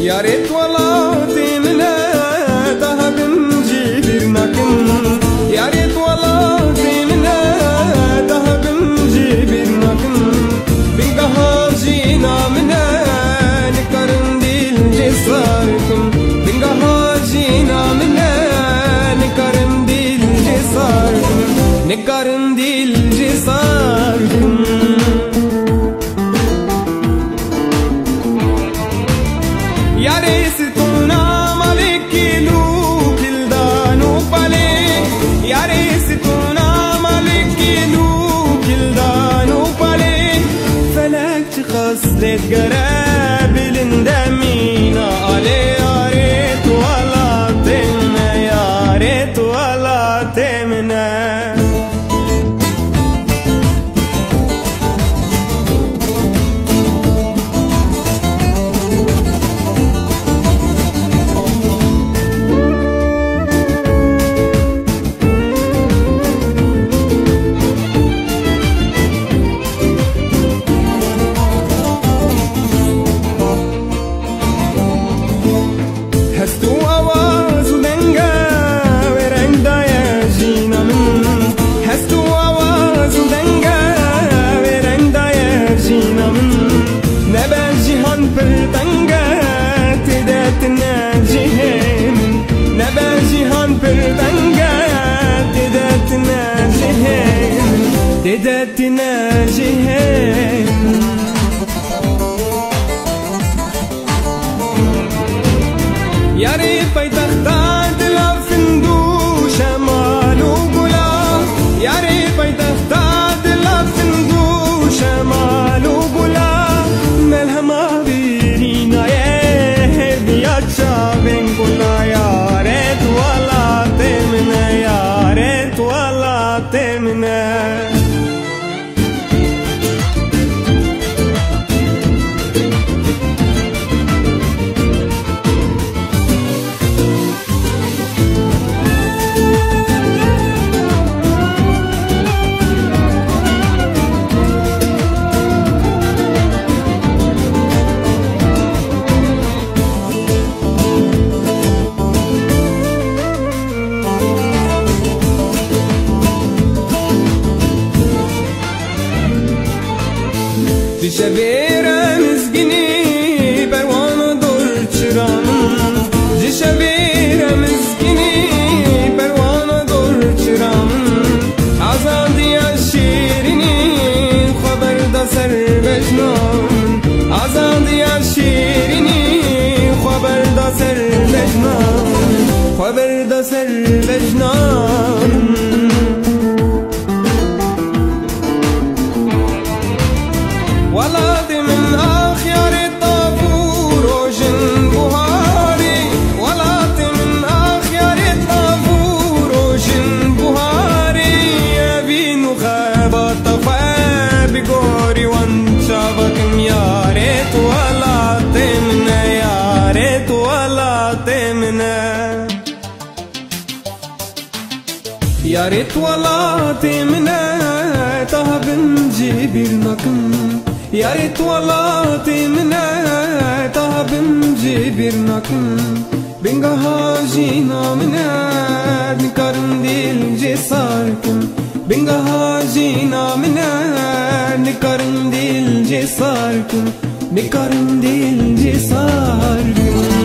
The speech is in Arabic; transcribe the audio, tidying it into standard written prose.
يا ريت والله تمنى ذهب نجيب ناكن يا ريت والله تمنى ذهب نجيب ناكن بنقها جينا منا نكرن دي الجساركم بنقها جينا منا نكرن دي الجساركم نكرن دي الجساركم خصلت قرابل اندمينا عليه يا ريت ولا تمنا يا ريت ولا تمنا تدتنا جهين يا ريت بيتختاد الافندو شمال وقلا يا ريت بيتختاد الافندو شمال وقلا مالها ما بيرينا يا شابين قلا يا ريت ولا تمنا يا ريت ولا تمنا شبيرة مسكيني بروانة دور شرام جي شبيرة مسكيني بروانة دور شرام عزادي عشيريني خبر دا سر بجنان عزادي عشيريني خبر دا سر بجنان خبر دا سر بجنان ولات من أخيار الطابور وجن بهاري ولات من أخيار الطابور وجن بهاري يبين خابة طفا بقوري وانشابكم يا ريت ولا تمنا يا ريت ولا تمنا يا ريت ولا تمنا تهب نجيب المكن يا ريت والله تمنا تهب نجيب ناكن بنقها جينا منا نكرن دي الجساركم بنقها جينا منا نكرن دي الجساركم نكرن دي الجساركم